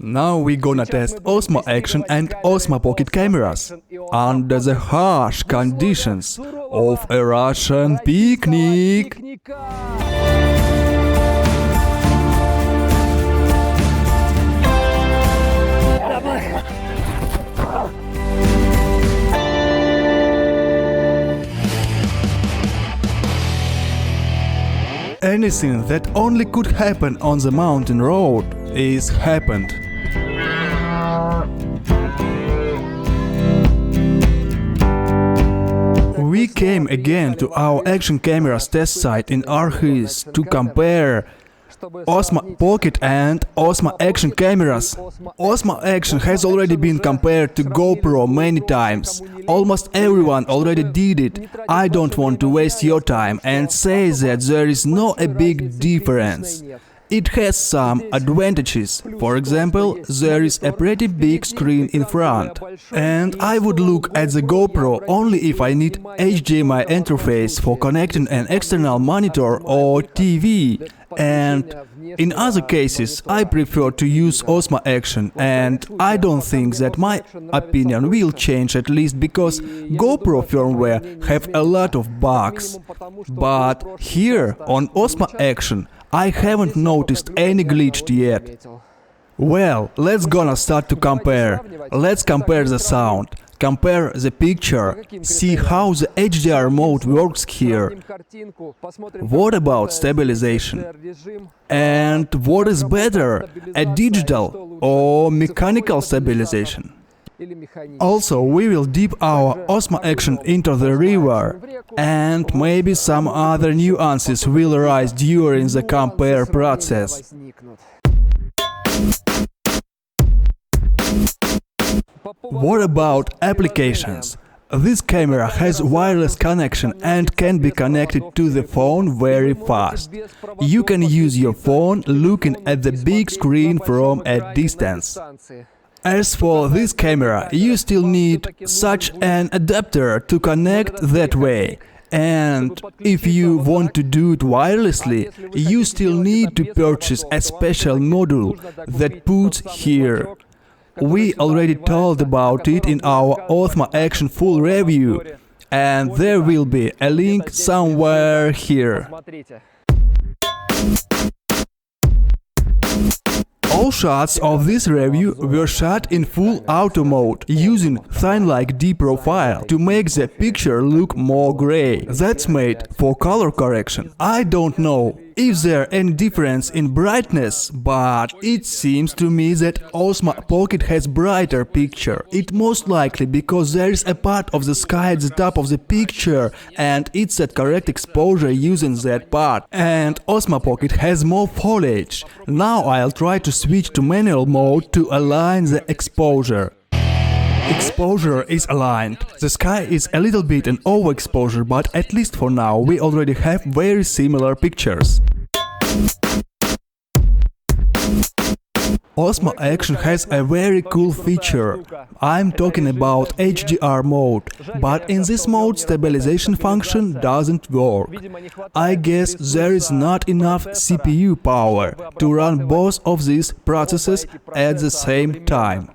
Now we're gonna test OSMO Action and OSMO Pocket cameras under the harsh conditions of a Russian picnic. Anything that only could happen on the mountain road is happened. We came again to our action cameras test site in Arhis to compare OSMO Pocket and OSMO Action cameras. OSMO Action has already been compared to GoPro many times. Almost everyone already did it. I don't want to waste your time and say that there is no a big difference. It has some advantages. For example, there is a pretty big screen in front. And I would look at the GoPro only if I need HDMI interface for connecting an external monitor or TV. And in other cases, I prefer to use OSMO Action, and I don't think that my opinion will change, at least because GoPro firmware have a lot of bugs. But here on OSMO Action, I haven't noticed any glitch yet. Well, let's gonna start to compare. Let's compare the sound, compare the picture, see how the HDR mode works here. What about stabilization? And what is better, a digital or mechanical stabilization? Also, we will dip our OSMO Action into the river, and maybe some other nuances will arise during the compare process. What about applications? This camera has wireless connection and can be connected to the phone very fast. You can use your phone looking at the big screen from a distance. As for this camera, you still need such an adapter to connect that way. And if you want to do it wirelessly, you still need to purchase a special module that puts here. We already told about it in our OSMO Action full review, and there will be a link somewhere here. All shots of this review were shot in full auto mode, using thin-like D profile to make the picture look more gray. That's made for color correction. I don't know if there any difference in brightness, but it seems to me that OSMO Pocket has brighter picture. It most likely because there is a part of the sky at the top of the picture and it's at correct exposure using that part. And OSMO Pocket has more foliage. Now I'll try to switch to manual mode to align the exposure. Exposure is aligned. The sky is a little bit an overexposure, but at least for now we already have very similar pictures. OSMO Action has a very cool feature. I'm talking about HDR mode, but in this mode stabilization function doesn't work. I guess there is not enough CPU power to run both of these processes at the same time.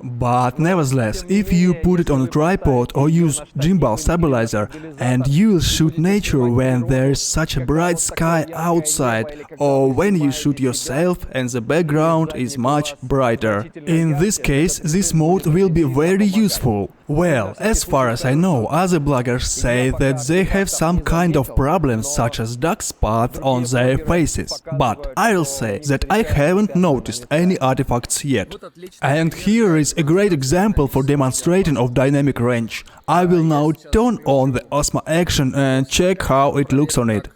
But nevertheless, if you put it on a tripod or use gimbal stabilizer and you will shoot nature when there is such a bright sky outside, or when you shoot yourself and the background is much brighter. In this case, this mode will be very useful. Well, as far as I know, other bloggers say that they have some kind of problems such as dark spots on their faces. But I'll say that I haven't noticed any artifacts yet. And here is a great example for demonstrating of dynamic range. I will now turn on the OSMO Action and check how it looks on it.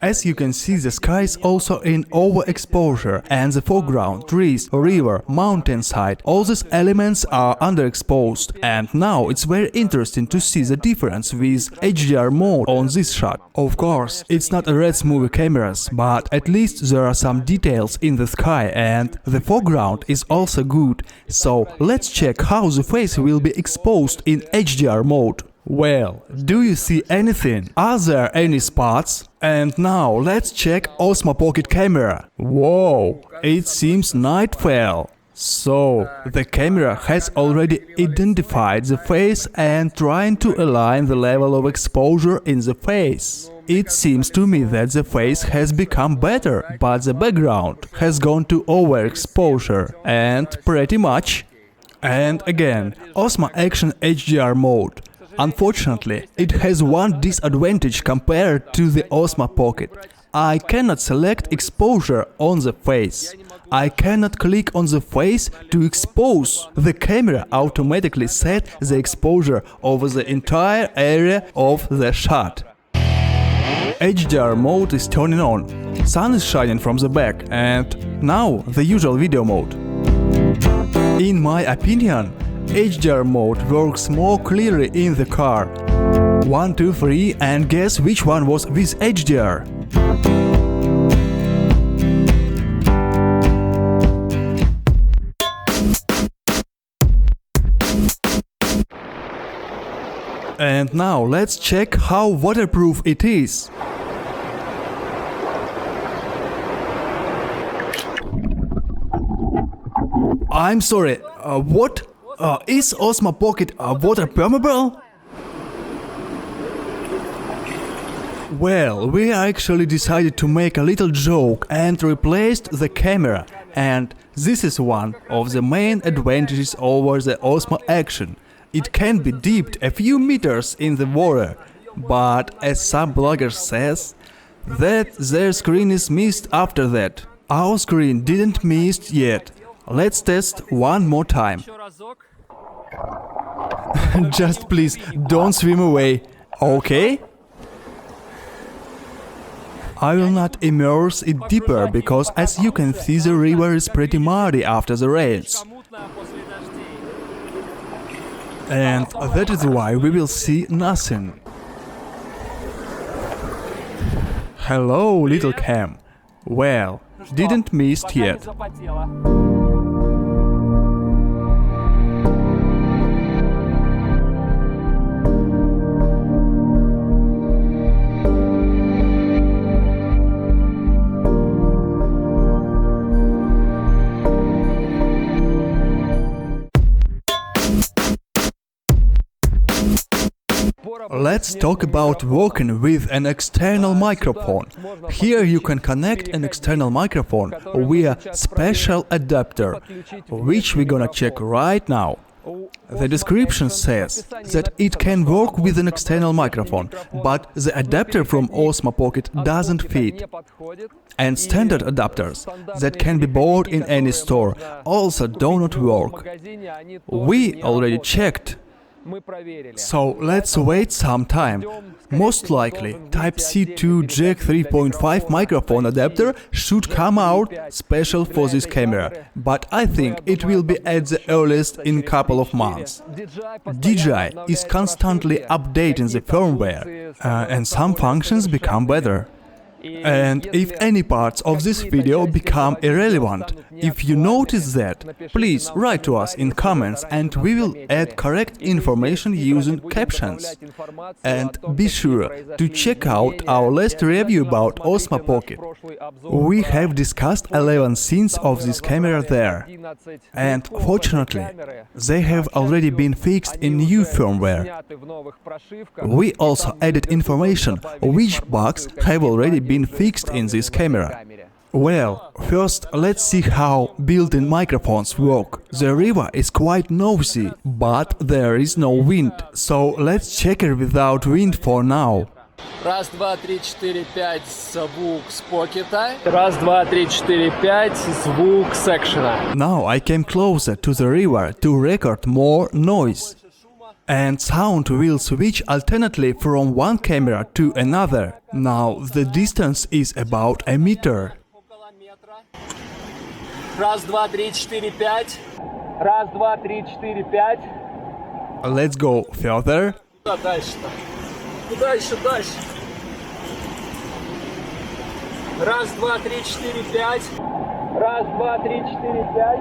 As you can see, the sky is also in overexposure, and the foreground, trees, river, mountainside, all these elements are underexposed. And now it's very interesting to see the difference with HDR mode on this shot. Of course, it's not a red movie cameras, but at least there are some details in the sky, and the foreground is also good. So let's check how the face will be exposed in HDR mode. Well, do you see anything? Are there any spots? And now let's check OSMO Pocket camera. Whoa, it seems night fell. So, the camera has already identified the face and trying to align the level of exposure in the face. It seems to me that the face has become better, but the background has gone to overexposure, and pretty much. And again, OSMO Action HDR mode. Unfortunately, it has one disadvantage compared to the OSMO Pocket. I cannot select exposure on the face. I cannot click on the face to expose. The camera automatically set the exposure over the entire area of the shot. HDR mode is turning on. Sun is shining from the back, and now the usual video mode. In my opinion, HDR mode works more clearly in the car. 1, 2, 3, and guess which one was with HDR? And now let's check how waterproof it is. I'm sorry, what? Is OSMO Pocket water permeable? Well, we actually decided to make a little joke and replaced the camera, and this is one of the main advantages over the OSMO Action. It can be dipped a few meters in the water, but as some blogger says, that their screen is missed after that. Our screen didn't miss yet. Let's test one more time. Just please don't swim away, okay? I will not immerse it deeper because, as you can see, the river is pretty muddy after the rains. And that is why we will see nothing. Hello, little cam. Well, didn't miss yet. Let's talk about working with an external microphone. Here you can connect an external microphone via special adapter, which we're gonna check right now. The description says that it can work with an external microphone, but the adapter from OSMO Pocket doesn't fit. And standard adapters that can be bought in any store also do not work. We already checked. So let's wait some time. Most likely, Type-C to Jack 3.5 microphone adapter should come out special for this camera, but I think it will be at the earliest in a couple of months. DJI is constantly updating the firmware, and some functions become better. And if any parts of this video become irrelevant, if you notice that, please write to us in comments and we will add correct information using captions. And be sure to check out our last review about OSMO Pocket. We have discussed 11 scenes of this camera there. And fortunately, they have already been fixed in new firmware. We also added information which bugs have already been fixed in this camera. Well, first let's see how built-in microphones work. The river is quite noisy, but there is no wind, so let's check it without wind for now. Раз, два, три, четыре, пять, звук с покета. Раз, два, три, четыре, пять, звук с экшена. Now I came closer to the river to record more noise. And sound will switch alternately from one camera to another. Now the distance is about a meter. Раз, два, три, четыре, пять. Раз, два, три, четыре, пять. Let's go further. Куда дальше-то? Куда еще дальше? Раз, два, три, четыре, пять. Раз, два, три, четыре, пять.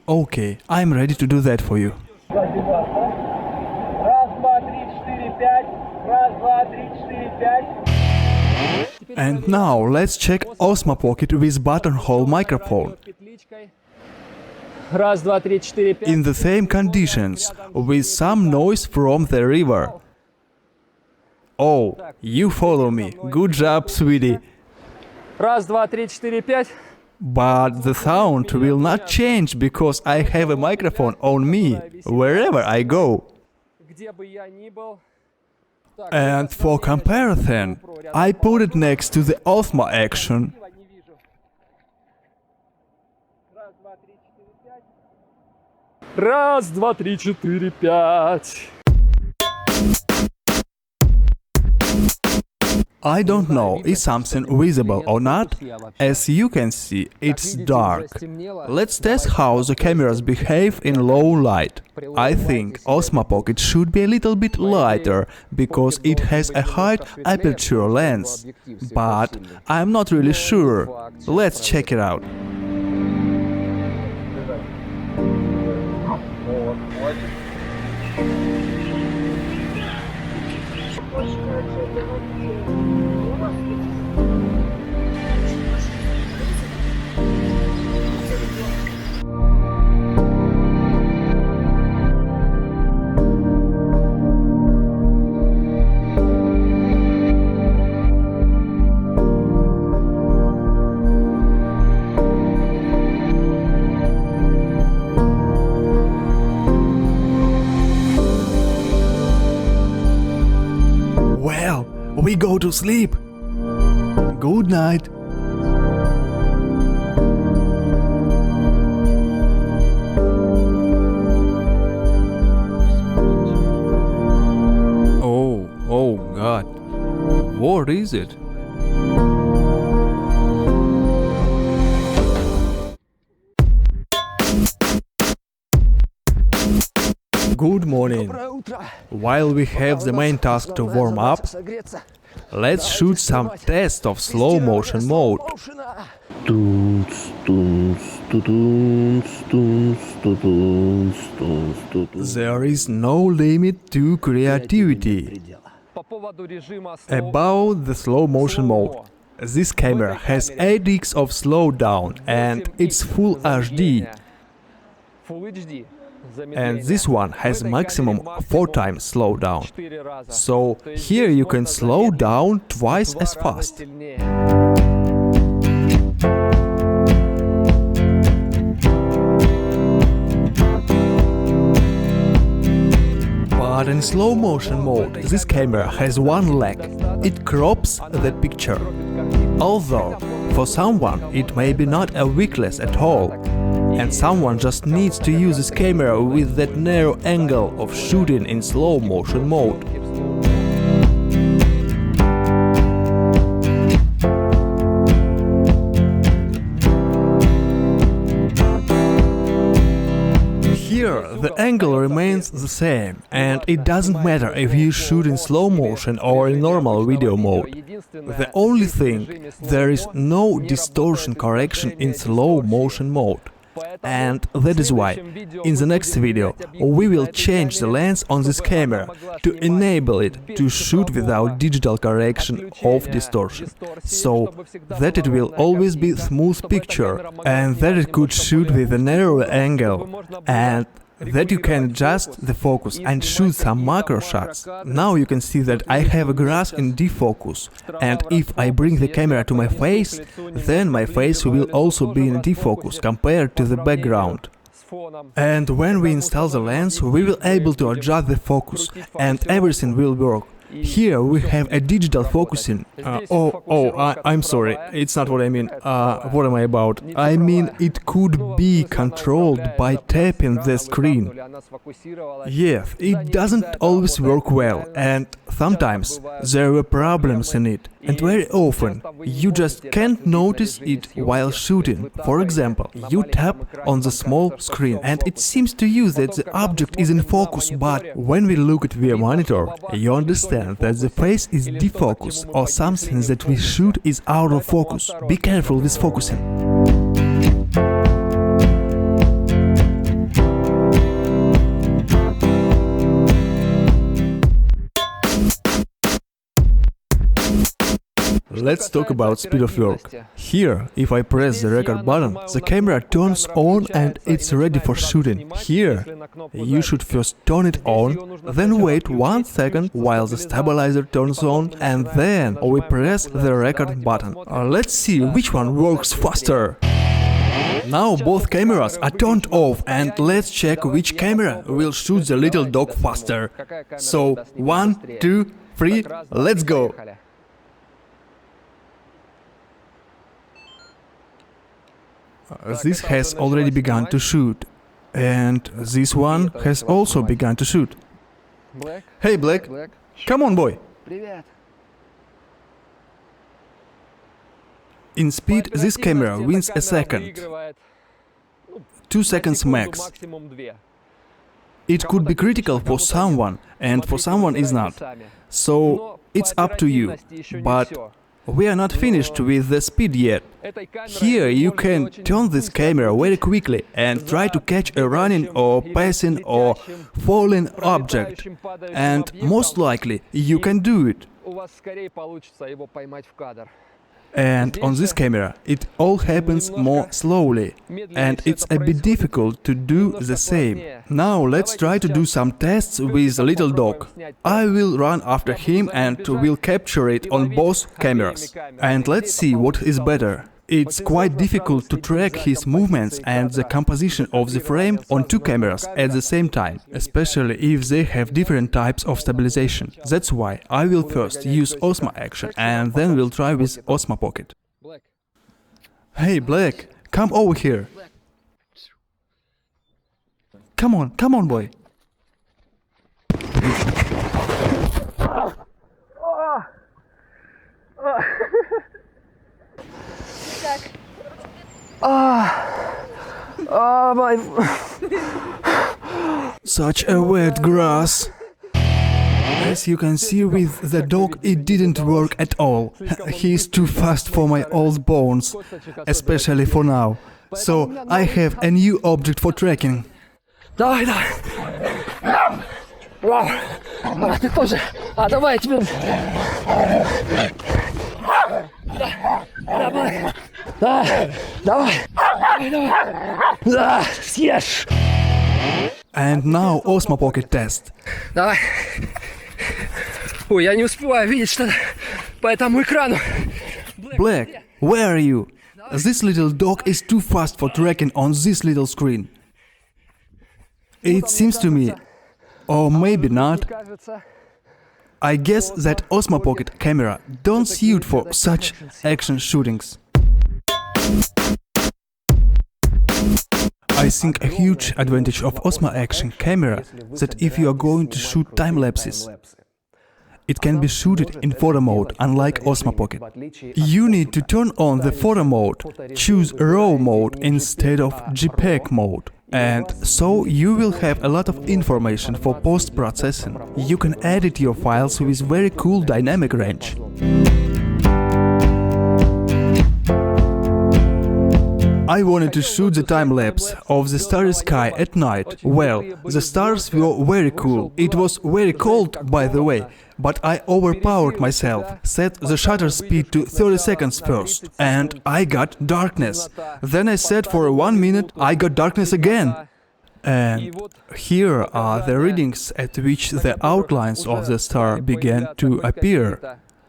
Okay, I'm ready to do that for you. Раз, два, три, четыре, пять. Раз, два, три, четыре, пять. And now let's check OSMO Pocket with buttonhole microphone. In the same conditions, with some noise from the river. Oh, you follow me. Good job, sweetie. But the sound will not change because I have a microphone on me, wherever I go. And for comparison, I put it next to the OSMO Action. Раз, два, три, четыре, пять. I don't know is something visible or not. As you can see, it's dark. Let's test how the cameras behave in low light. I think OSMO Pocket should be a little bit lighter, because it has a high aperture lens. But I'm not really sure. Let's check it out. Well, we go to sleep. Good night. Oh God. What is it? Good morning. While we have the main task to warm up, let's shoot some tests of slow motion mode. There is no limit to creativity. About the slow motion mode, this camera has 8x of slowdown and it's full HD. And this one has maximum 4 times slowdown. So here you can slow down twice as fast. But in slow motion mode, this camera has one lag. It crops the picture. Although, for someone it may be not a weakness at all, and someone just needs to use this camera with that narrow angle of shooting in slow motion mode. Here the angle remains the same, and it doesn't matter if you shoot in slow motion or in normal video mode. The only thing, there is no distortion correction in slow motion mode. And that is why, in the next video, we will change the lens on this camera to enable it to shoot without digital correction of distortion, so that it will always be smooth picture, and that it could shoot with a narrow angle, and that you can adjust the focus and shoot some macro shots. Now you can see that I have a grass in defocus, and if I bring the camera to my face, then my face will also be in defocus compared to the background. And when we install the lens, we will able to adjust the focus, and everything will work. Here we have a digital focusing. I'm sorry, it's not what I mean. What am I about? I mean, it could be controlled by tapping the screen. Yes, it doesn't always work well, and sometimes there were problems in it. And very often you just can't notice it while shooting. For example, you tap on the small screen and it seems to you that the object is in focus, but when we look at the monitor, you understand that the face is defocused or something that we shoot is out of focus. Be careful with focusing. let's talk about speed of work. Here, if I press the record button, the camera turns on and it's ready for shooting. Here, you should first turn it on, then wait 1 second while the stabilizer turns on, and then we press the record button. Let's see which one works faster. Now both cameras are turned off, and let's check which camera will shoot the little dog faster. So, 1, 2, 3, let's go! This has already begun to shoot, and this one has also begun to shoot. Hey Black, come on boy! In speed, this camera wins a second. 2 seconds max. It could be critical for someone, and for someone is not. So, it's up to you. But we are not finished with the speed yet. Here you can turn this camera very quickly and try to catch a running or passing or falling object. And most likely you can do it. And on this camera it all happens more slowly, and it's a bit difficult to do the same. Now let's try to do some tests with the little dog. I will run after him and will capture it on both cameras. And let's see what is better. It's quite difficult to track his movements and the composition of the frame on 2 cameras at the same time, especially if they have different types of stabilization. That's why I will first use OSMO Action and then we'll try with OSMO Pocket. Hey Black, come over here. Come on boy. Such a wet grass. As you can see with the dog, it didn't work at all. He's too fast for my old bones, especially for now. So I have a new object for tracking. Давай. Ты тоже. Давай, тебе. Давай. Съешь. And now OSMO Pocket test. Давай. Ой, я не успеваю видеть что-то по этому экрану. Black, where are you? This little dog is too fast for tracking on this little screen. It seems to me, or maybe not, I guess that OSMO Pocket camera don't suit for such action shootings. I think a huge advantage of OSMO Action camera that if you are going to shoot time lapses, it can be shooted in photo mode, unlike OSMO Pocket. You need to turn on the photo mode, choose RAW mode instead of JPEG mode. And so you will have a lot of information for post-processing. You can edit your files with very cool dynamic range. I wanted to shoot the time-lapse of the starry sky at night. Well, the stars were very cool. It was very cold, by the way, but I overpowered myself, set the shutter speed to 30 seconds first, and I got darkness. Then I set for 1 minute, I got darkness again. And here are the readings at which the outlines of the star began to appear.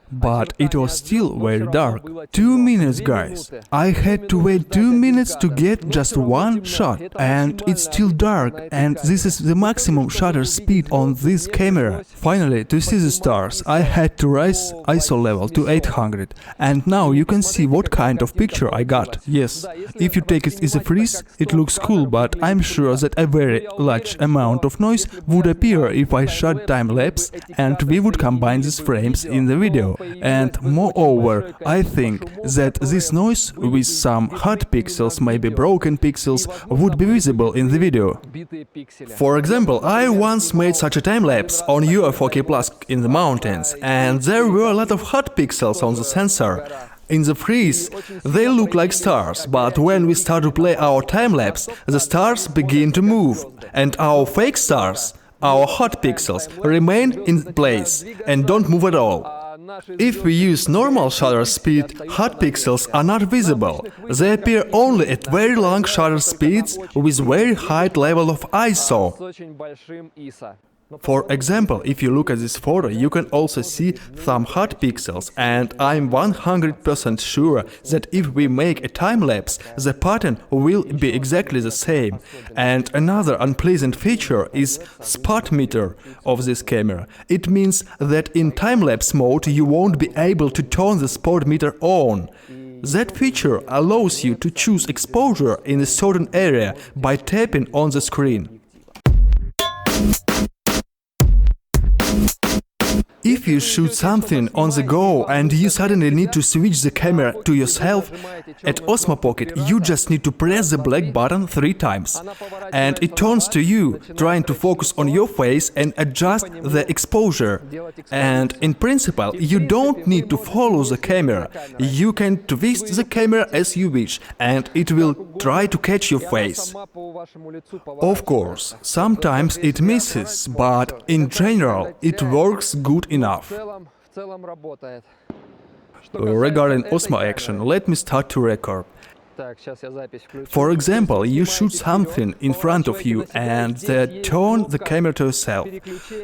But it was still very dark. 2 minutes, guys. I had to wait 2 minutes to get just one shot. And it's still dark, and this is the maximum shutter speed on this camera. Finally, to see the stars, I had to raise ISO level to 800. And now you can see what kind of picture I got. Yes, if you take it as a freeze, it looks cool, but I'm sure that a very large amount of noise would appear if I shot time-lapse and we would combine these frames in the video. And moreover, I think that this noise with some hot pixels, maybe broken pixels, would be visible in the video. For example, I once made such a time-lapse on UFO4K Plus in the mountains, and there were a lot of hot pixels on the sensor. In the freeze, they look like stars, but when we start to play our time-lapse, the stars begin to move, and our fake stars, our hot pixels, remain in place and don't move at all. If we use normal shutter speed, hot pixels are not visible. They appear only at very long shutter speeds with very high level of ISO. For example, if you look at this photo, you can also see some hot pixels, and I'm 100% sure that if we make a time-lapse, the pattern will be exactly the same. And another unpleasant feature is spot meter of this camera. It means that in time-lapse mode you won't be able to turn the spot meter on. That feature allows you to choose exposure in a certain area by tapping on the screen. If you shoot something on the go and you suddenly need to switch the camera to yourself, at OSMO Pocket you just need to press the black button 3 times. And it turns to you, trying to focus on your face and adjust the exposure. And in principle, you don't need to follow the camera. You can twist the camera as you wish, and it will try to catch your face. Of course, sometimes it misses, but in general it works good enough. Regarding OSMO action, let me start to record. For example, you shoot something in front of you and then turn the camera to yourself.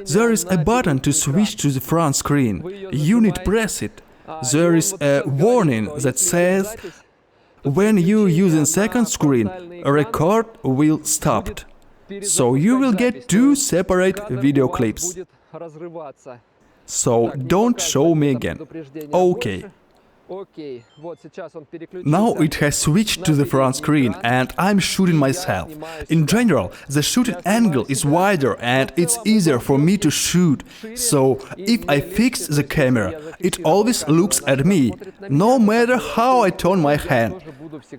There is a button to switch to the front screen. You need to press it. There is a warning that says, when you using second screen, record will stop. So you will get 2 separate video clips. So don't show me again. Okay. Now it has switched to the front screen and I'm shooting myself. In general, the shooting angle is wider and it's easier for me to shoot. So if I fix the camera, it always looks at me. No matter how I turn my hand,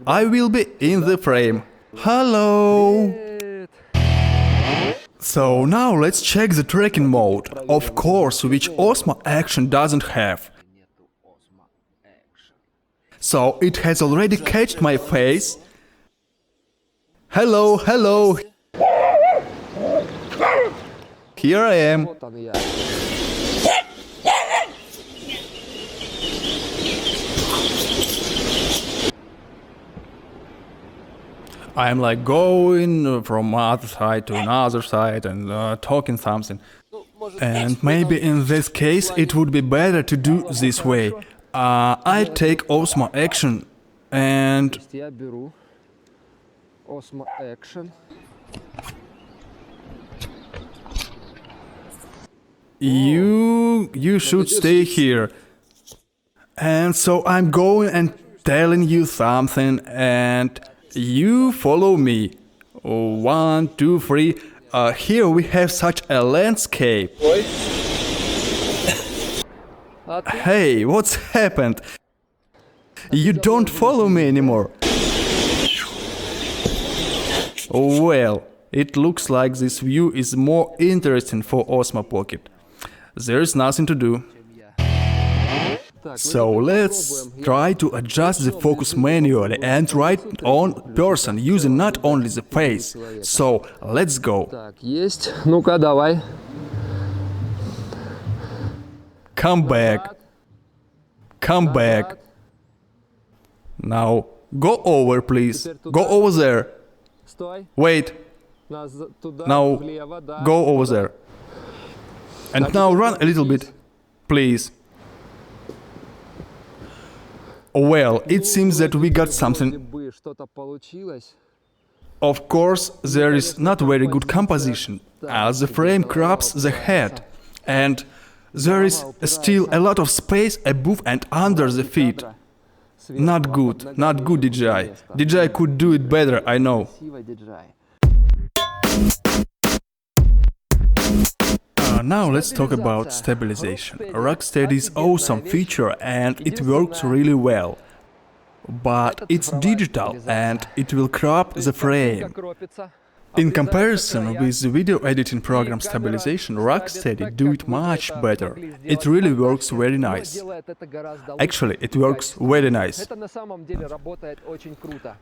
I will be in the frame. Hello! So now let's check the tracking mode, of course, which OSMO Action doesn't have. So it has already catched my face. Hello, hello! Here I am. I'm like going from one side to another side and talking something. And maybe in this case it would be better to do this way. I take OSMO Action and... You should stay here. And so I'm going and telling you something and you follow me. 1, 2, 3. Here we have such a landscape. Hey, what's happened? You don't follow me anymore. Well, it looks like this view is more interesting for OSMO Pocket. There's nothing to do. So let's try to adjust the focus manually and right on person, using not only the face. So let's go. Come back. Come back. Now go over, please. Go over there. Wait. Now go over there. And now run a little bit, please. Well, it seems that we got something. Of course, there is not very good composition, as the frame crops the head, and there is still a lot of space above and under the feet. Not good, DJI. DJI could do it better, I know. Now let's talk about stabilization. RockSteady is awesome feature and it works really well. But it's digital and it will crop the frame. In comparison with the video editing program Stabilization, RockSteady do it much better. It really works very nice. Actually, it works very nice.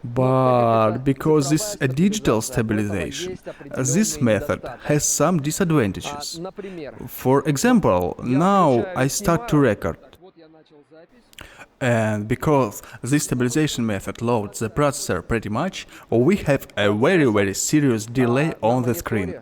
But because this is a digital stabilization, this method has some disadvantages. For example, now I start to record. And because this stabilization method loads the processor pretty much, we have a very serious delay on the screen.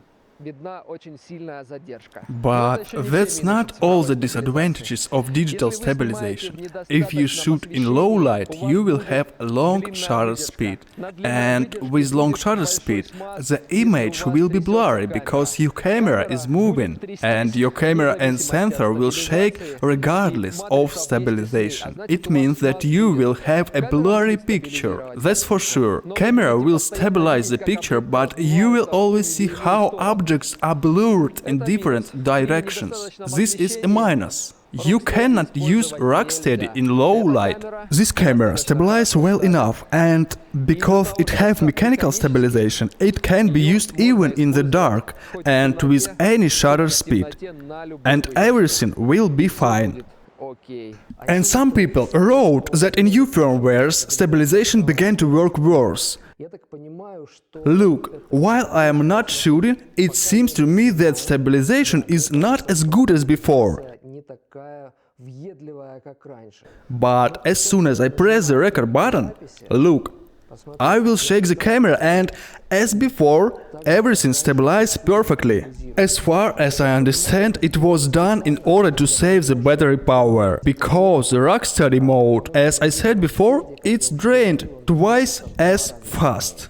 But that's not all the disadvantages of digital stabilization. If you shoot in low light, you will have a long shutter speed. And with long shutter speed, the image will be blurry because your camera is moving, and your camera and sensor will shake regardless of stabilization. It means that you will have a blurry picture, that's for sure. Camera will stabilize the picture, but you will always see how objects are blurred in different directions. This is a minus. You cannot use RockSteady in low light. This camera stabilizes well enough, and because it has mechanical stabilization, it can be used even in the dark and with any shutter speed. And everything will be fine. And some people wrote that in new firmwares stabilization began to work worse. Look, while I am not shooting, it seems to me that stabilization is not as good as before. But as soon as I press the record button, look, I will shake the camera and, as before, everything stabilized perfectly. As far as I understand, it was done in order to save the battery power, because the RockSteady mode, as I said before, it's drained twice as fast.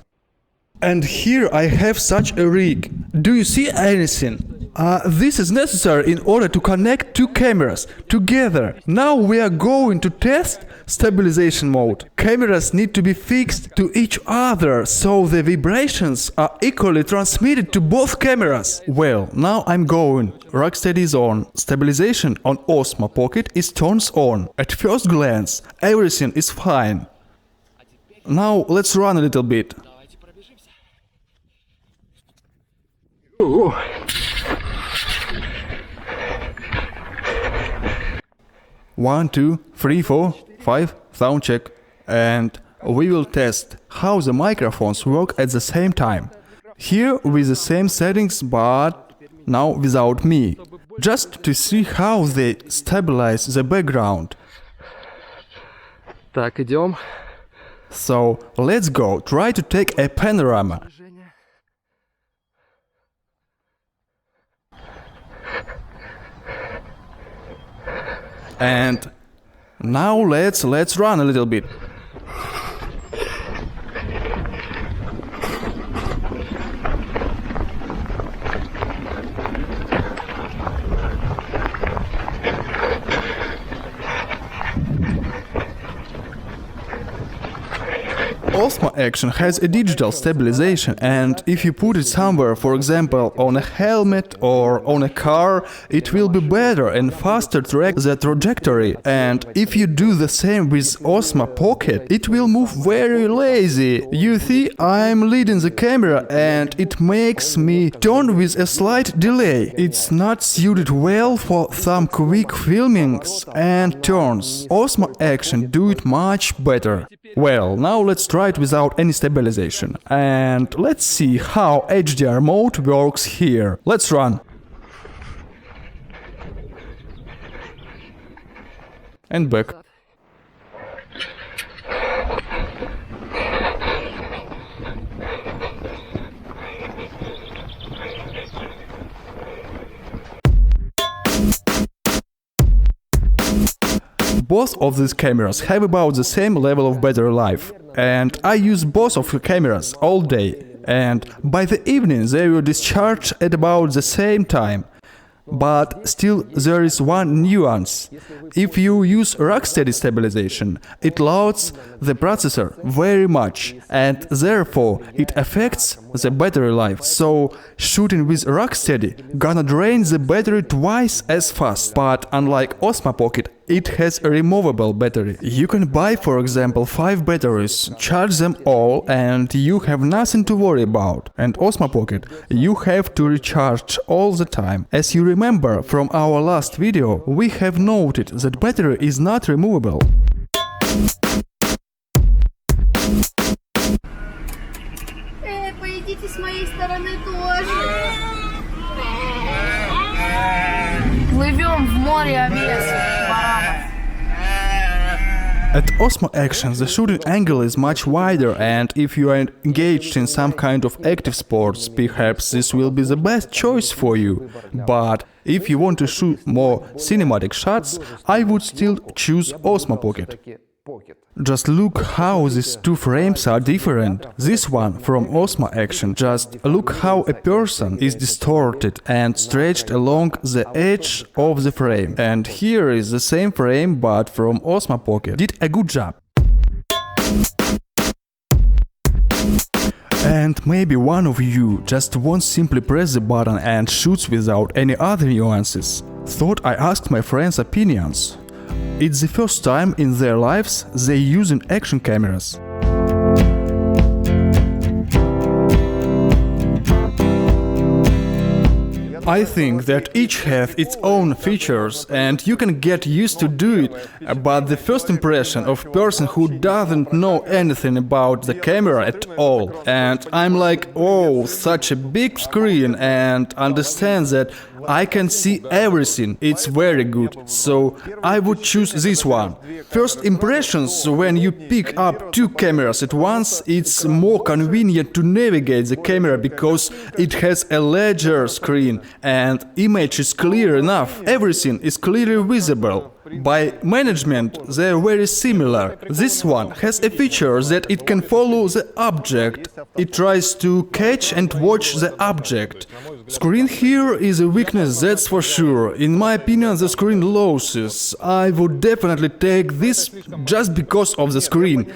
And here I have such a rig. Do you see anything? This is necessary in order to connect two cameras together. Now we are going to test stabilization mode. Cameras need to be fixed to each other, so the vibrations are equally transmitted to both cameras. Well, now I'm going. RockSteady is on. Stabilization on OSMO Pocket is turned on. At first glance, everything is fine. Now let's run a little bit. Ooh. 1, 2, 3, 4, 5, sound check. And we will test how the microphones work at the same time. Here with the same settings, but now without me. Just to see how they stabilize the background. Так, идем. So let's go, try to take a panorama. And now let's run a little bit. OSMO Action has a digital stabilization, and if you put it somewhere, for example on a helmet or on a car, it will be better and faster track the trajectory. And if you do the same with OSMO Pocket, it will move very lazy. You see, I'm leading the camera and it makes me turn with a slight delay. It's not suited well for some quick filmings and turns. OSMO Action do it much better. Well, now let's try it without any stabilization. And let's see how HDR mode works here. Let's run. And back. Both of these cameras have about the same level of battery life, and I use both of the cameras all day, and by the evening they will discharge at about the same time. But still there is one nuance. If you use RockSteady stabilization, it loads the processor very much, and therefore it affects the battery life. So shooting with RockSteady gonna drain the battery twice as fast. But unlike OSMO Pocket, it has a removable battery. You can buy, for example, 5 batteries, charge them all, and you have nothing to worry about. And OSMO Pocket, you have to recharge all the time. As you remember from our last video, we have noted that battery is not removable. Пойдите с моей стороны тоже. Плывем в море овец, баранов. At OSMO Action, the shooting angle is much wider, and if you are engaged in some kind of active sports, perhaps this will be the best choice for you. But if you want to shoot more cinematic shots, I would still choose OSMO Pocket. Just look how these two frames are different. This one from OSMO Action, just look how a person is distorted and stretched along the edge of the frame. And here is the same frame but from OSMO Pocket. Did a good job. And maybe one of you just wants simply press the button and shoots without any other nuances. Thought I asked my friends' opinions. It's the first time in their lives they using action cameras. I think that each have its own features and you can get used to do it, but the first impression of person who doesn't know anything about the camera at all, and I'm like, oh, such a big screen, and understand that I can see everything, it's very good, so I would choose this one. First impressions, when you pick up two cameras at once, it's more convenient to navigate the camera because it has a larger screen and image is clear enough, everything is clearly visible. By management, they are very similar. This one has a feature that it can follow the object. It tries to catch and watch the object. Screen here is a weakness, that's for sure. In my opinion, the screen loses. I would definitely take this just because of the screen.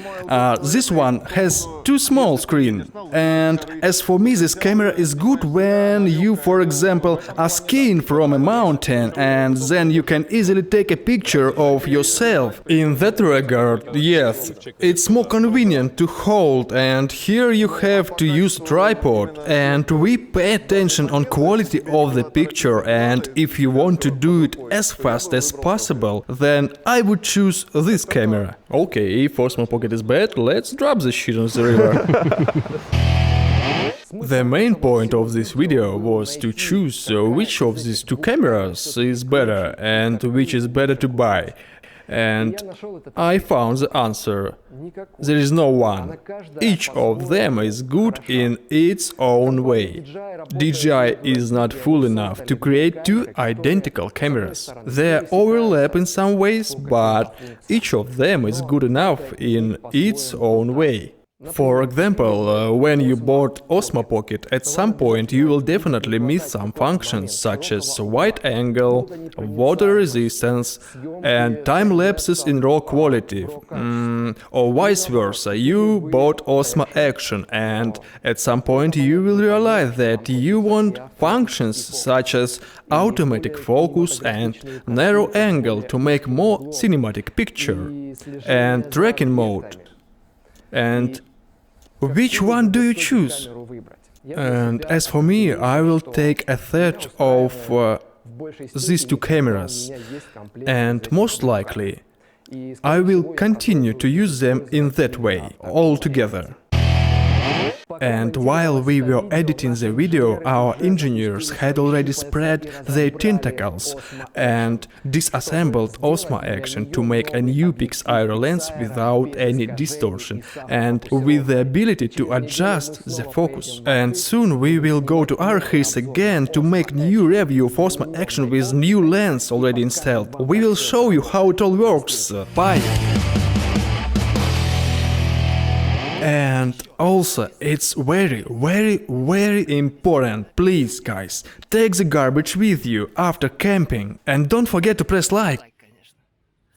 This one has too small screen. And as for me, this camera is good when you, for example, are skiing from a mountain and then you can easily take a picture of yourself. In that regard, yes, it's more convenient to hold, and here you have to use a tripod, and we pay attention on quality of the picture, and if you want to do it as fast as possible, then I would choose this camera. Okay, if OSMO Pocket is bad, let's drop the shit on the river. The main point of this video was to choose which of these two cameras is better and which is better to buy. And I found the answer. There is no one. Each of them is good in its own way. DJI is not full enough to create two identical cameras. They overlap in some ways, but each of them is good enough in its own way. For example, when you bought OSMO Pocket, at some point you will definitely miss some functions such as wide angle, water resistance and time lapses in RAW quality. Or vice versa, you bought OSMO Action and at some point you will realize that you want functions such as automatic focus and narrow angle to make more cinematic picture and tracking mode. And which one do you choose? And as for me, I will take a third of these two cameras, and most likely I will continue to use them in that way, all together. And while we were editing the video, our engineers had already spread their tentacles and disassembled OSMO Action to make a new PIXAERO lens without any distortion and with the ability to adjust the focus. And soon we will go to Archis again to make new review of OSMO Action with new lens already installed. We will show you how it all works. Bye! And also, it's very important, please guys, take the garbage with you after camping and don't forget to press like.